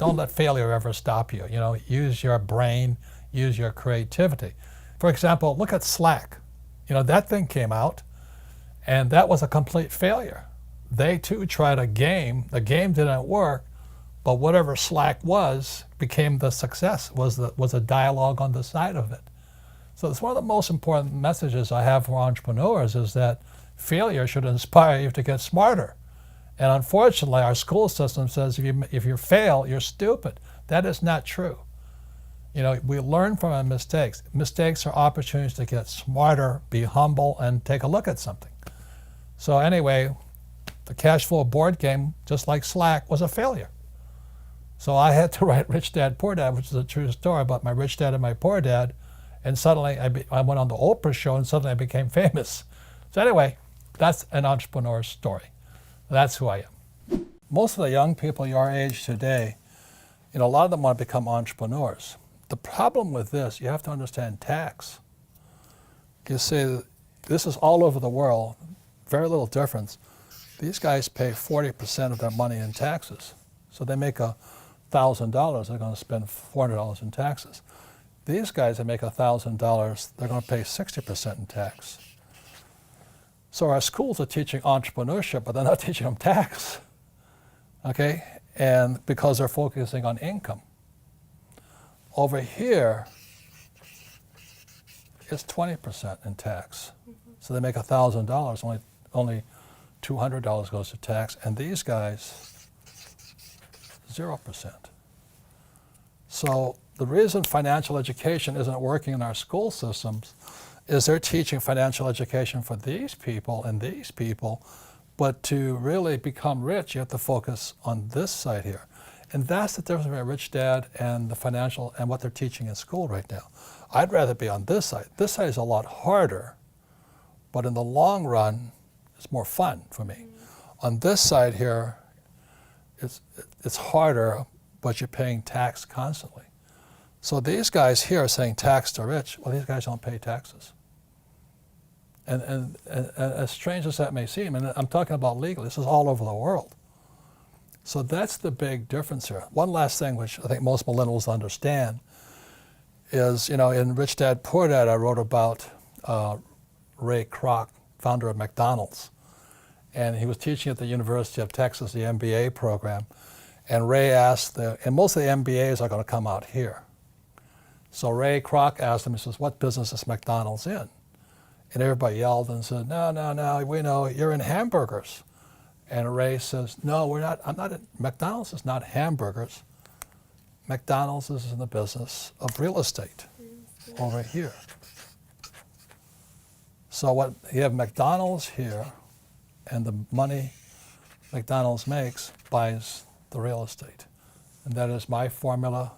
don't let failure ever stop you. You know, use your brain, use your creativity. For example, look at Slack. You know, that thing came out, and that was a complete failure. They too tried a game. The game didn't work, but whatever Slack was became the success, was a dialogue on the side of it. So it's one of the most important messages I have for entrepreneurs is that failure should inspire you to get smarter. And unfortunately, our school system says if you fail, you're stupid. That is not true. You know, we learn from our mistakes. Mistakes are opportunities to get smarter, be humble, and take a look at something. So anyway, the cash flow board game, just like Slack, was a failure. So I had to write Rich Dad, Poor Dad, which is a true story about my rich dad and my poor dad. And suddenly I went on the Oprah show and suddenly I became famous. So anyway, that's an entrepreneur's story. That's who I am. Most of the young people your age today, you know, a lot of them want to become entrepreneurs. The problem with this, you have to understand tax. You see, this is all over the world, very little difference. These guys pay 40% of their money in taxes. So they make $1,000, they're going to spend $400 in taxes. These guys that make $1,000, they're going to pay 60% in tax. So our schools are teaching entrepreneurship, but they're not teaching them tax, okay? And because they're focusing on income. Over here, it's 20% in tax. So they make $1,000, only $200 goes to tax, and these guys, 0%. So the reason financial education isn't working in our school systems is they're teaching financial education for these people and these people, but to really become rich, you have to focus on this side here. And that's the difference between a rich dad and the financial and what they're teaching in school right now. I'd rather be on this side. This side is a lot harder, but in the long run, it's more fun for me. On this side here, it's harder, but you're paying tax constantly. So these guys here are saying tax to rich. Well, these guys don't pay taxes. And as strange as that may seem, and I'm talking about legal, this is all over the world. So that's the big difference here. One last thing, which I think most millennials understand, is, you know, in Rich Dad, Poor Dad, I wrote about Ray Kroc, founder of McDonald's. And he was teaching at the University of Texas, the MBA program. And Ray asked, and most of the MBAs are going to come out here. So Ray Kroc asked him, he says, what business is McDonald's in? And everybody yelled and said, no, we know you're in hamburgers. And Ray says, no, we're not, McDonald's is not hamburgers. McDonald's is in the business of real estate over here. So what you have McDonald's here, and the money McDonald's makes buys the real estate. And that is my formula.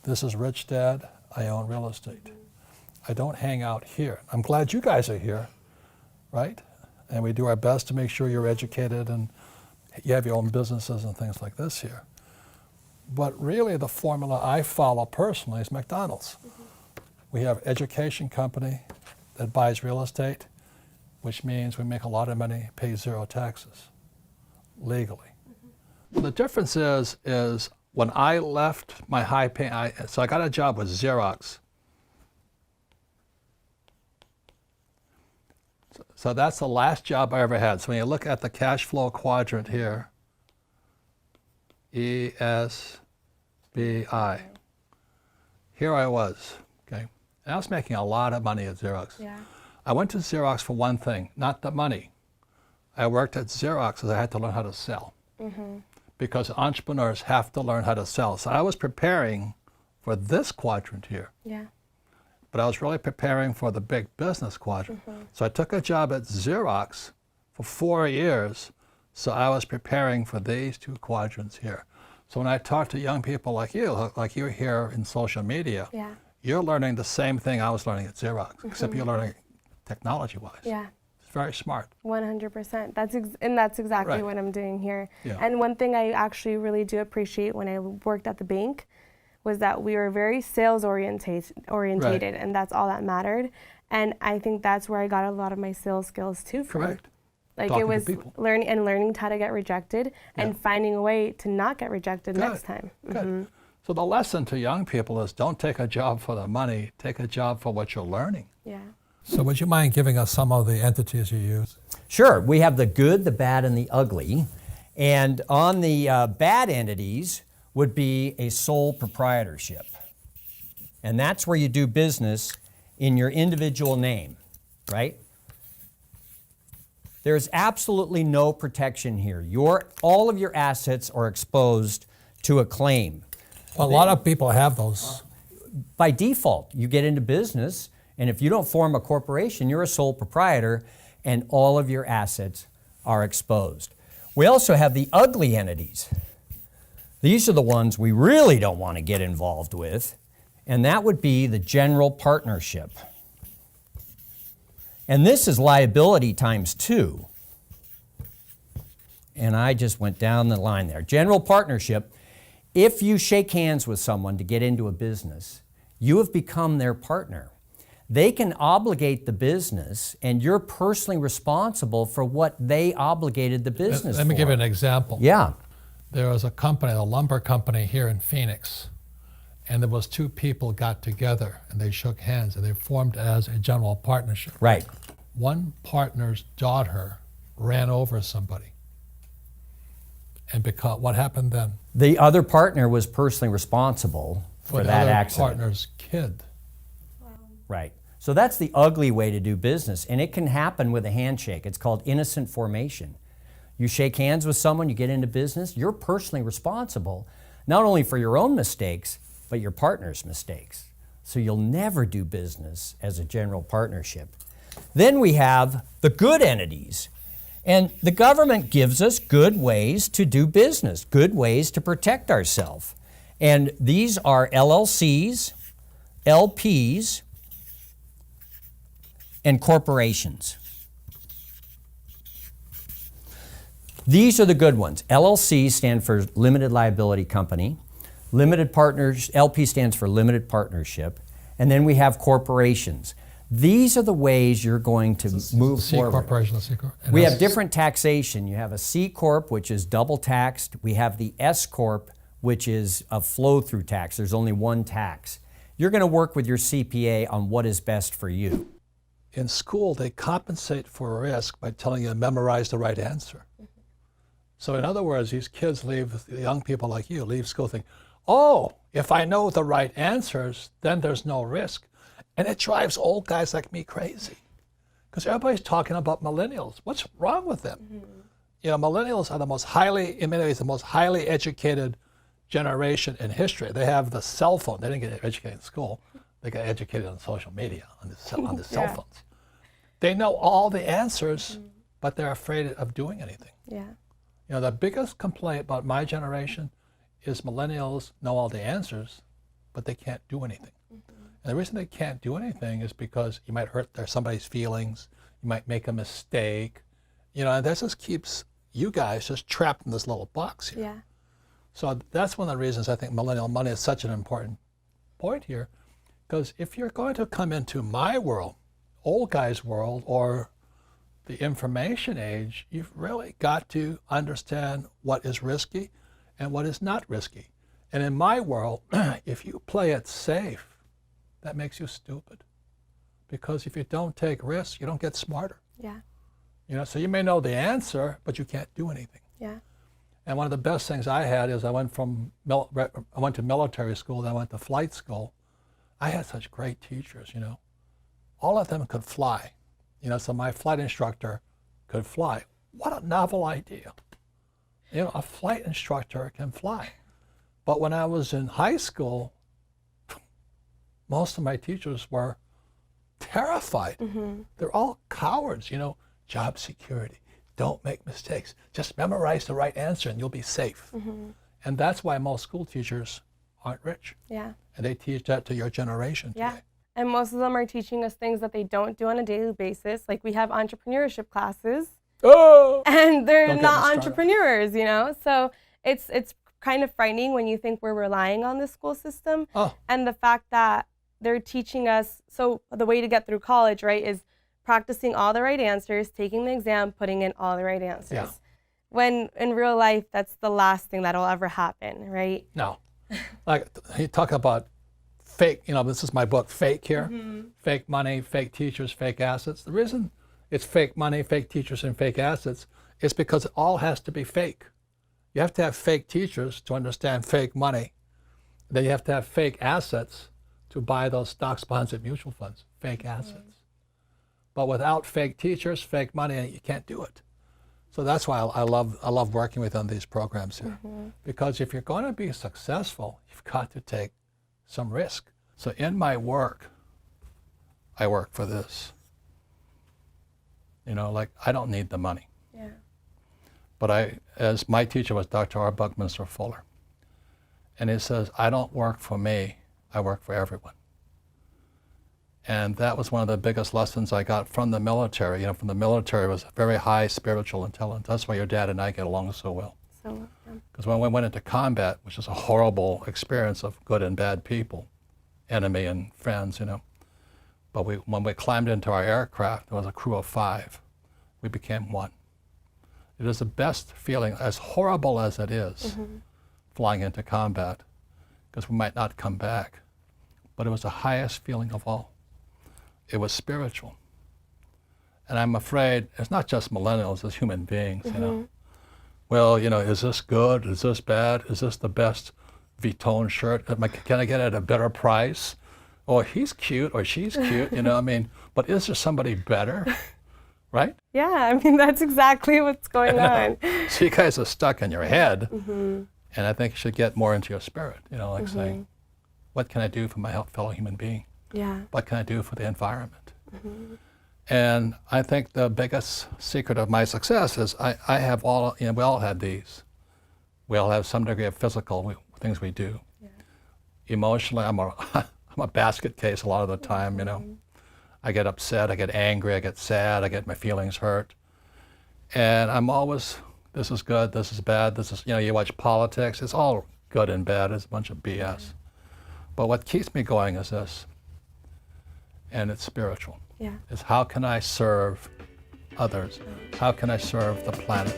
This is Rich Dad, I own real estate. I don't hang out here. I'm glad you guys are here, right? And we do our best to make sure you're educated and you have your own businesses and things like this here. But really the formula I follow personally is McDonald's. We have an education company that buys real estate, which means we make a lot of money, pay zero taxes, legally. Well, the difference is when I left my high pay, so I got a job with Xerox. So that's the last job I ever had. So when you look at the cash flow quadrant here, ESBI, here I was, okay? And I was making a lot of money at Xerox. Yeah. I went to Xerox for one thing, not the money. I worked at Xerox because I had to learn how to sell. Because entrepreneurs have to learn how to sell. So I was preparing for this quadrant here. Yeah. But I was really preparing for the big business quadrant. So I took a job at Xerox for 4 years, so I was preparing for these two quadrants here. So when I talk to young people like you're here in social media, Yeah. you're learning the same thing I was learning at Xerox, except you're learning technology-wise. Yeah. It's very smart. 100%. That's exactly Right. what I'm doing here. Yeah. And one thing I actually really do appreciate when I worked at the bank was that we were very sales orientated, and that's all that mattered. And I think that's where I got a lot of my sales skills too from. Correct. Like talking it was to people. learning how to get rejected and finding a way to not get rejected next time. Good. So the lesson to young people is don't take a job for the money, take a job for what you're learning. Yeah. So would you mind giving us some of the entities you use? Sure. We have the good, the bad, and the ugly. And on the bad entities would be a sole proprietorship. And that's where you do business in your individual name, right? There's absolutely no protection here. All of your assets are exposed to a claim. A lot of people have those. By default, you get into business, and if you don't form a corporation, you're a sole proprietor, and all of your assets are exposed. We also have the ugly entities. These are the ones we really don't want to get involved with, and that would be the general partnership. And this is liability times 2. And I just went down the line there. General partnership, if you shake hands with someone to get into a business, you have become their partner. They can obligate the business, and you're personally responsible for what they obligated the business for. Let me give you an example. Yeah. There was a company, a lumber company here in Phoenix, and there was 2 people got together and they shook hands and they formed as a general partnership. Right. One partner's daughter ran over somebody. And because what happened then? The other partner was personally responsible for the that other accident. partner's kid. Right. So that's the ugly way to do business, and it can happen with a handshake. It's called innocent formation. You shake hands with someone, you get into business, you're personally responsible, not only for your own mistakes, but your partner's mistakes. So you'll never do business as a general partnership. Then we have the good entities. And the government gives us good ways to do business, good ways to protect ourselves. And these are LLCs, LPs, and corporations. These are the good ones. LLC stand for limited liability company. Limited partners, LP stands for limited partnership. And then we have corporations. These are the ways you're going to move C forward. corporation, the C corp. We have different taxation. You have a C Corp, which is double taxed. We have the S Corp, which is a flow-through tax. There's only one tax. You're going to work with your CPA on what is best for you. In school, they compensate for risk by telling you to memorize the right answer. So in other words, these kids leave, young people like you, leave school thinking, oh, if I know the right answers, then there's no risk. And it drives old guys like me crazy. Because everybody's talking about millennials. What's wrong with them? You know, millennials are the most highly, in many ways, the most highly educated generation in history. They have the cell phone. They didn't get educated in school. They got educated on social media, on the cell phones. They know all the answers, but they're afraid of doing anything. Yeah. You know, the biggest complaint about my generation is millennials know all the answers, but they can't do anything. And the reason they can't do anything is because you might hurt somebody's feelings, you might make a mistake, you know, and that just keeps you guys just trapped in this little box here. Yeah. So that's one of the reasons I think millennial money is such an important point here, because if you're going to come into my world, old guy's world, or the information age, you've really got to understand what is risky and what is not risky. And in my world, if you play it safe, that makes you stupid. Because if you don't take risks, you don't get smarter. Yeah. You know, so you may know the answer, but you can't do anything. Yeah. And one of the best things I had is I went to military school, then I went to flight school. I had such great teachers, you know. All of them could fly. You know, so my flight instructor could fly. What a novel idea. You know, a flight instructor can fly. But when I was in high school, most of my teachers were terrified. They're all cowards, you know, job security. Don't make mistakes. Just memorize the right answer and you'll be safe. And that's why most school teachers aren't rich. Yeah. And they teach that to your generation Yeah. today. And most of them are teaching us things that they don't do on a daily basis. Like we have entrepreneurship classes, Oh! and they're Don't get me not started. entrepreneurs, you know? So it's kind of frightening when you think we're relying on the school system. Oh. And the fact that they're teaching us, so the way to get through college, right, is practicing all the right answers, taking the exam, putting in all the right answers. Yeah. When in real life, that's the last thing that'll ever happen, right? No. Like, he talk about fake, this is my book, Fake here. Fake money, fake teachers, fake assets. The reason it's fake money, fake teachers, and fake assets is because it all has to be fake. You have to have fake teachers to understand fake money. Then you have to have fake assets to buy those stocks, bonds, and mutual funds, fake assets. But without fake teachers, fake money, you can't do it. So that's why I love working with on these programs here. Because if you're going to be successful, you've got to take some risk. So in my work, I work for this. Like, I don't need the money. Yeah. But as my teacher was Dr. R. Buckminster Fuller. And he says, I don't work for me, I work for everyone. And that was one of the biggest lessons I got from the military. From the military was very high spiritual intelligence. That's why your dad and I get along so well. Because when we went into combat, which is a horrible experience of good and bad people, enemy and friends, But when we climbed into our aircraft, there was a crew of 5. We became one. It is the best feeling, as horrible as it is, flying into combat, because we might not come back. But it was the highest feeling of all. It was spiritual. And I'm afraid it's not just millennials, it's human beings, Well, is this good? Is this bad? Is this the best Vuitton shirt? Can I get it at a better price? Or he's cute, or she's cute, but is there somebody better, right? Yeah, that's exactly what's going on. So you guys are stuck in your head, and I think you should get more into your spirit, saying, what can I do for my fellow human being? Yeah. What can I do for the environment? And I think the biggest secret of my success is I have all, we all have these. We all have some degree of physical things we do. Yeah. Emotionally, I'm a basket case a lot of the time, I get upset, I get angry, I get sad, I get my feelings hurt. And I'm always, this is good, this is bad, this is, you watch politics, it's all good and bad, it's a bunch of BS. But what keeps me going is this, and it's spiritual. Yeah. Is how can I serve others? How can I serve the planet?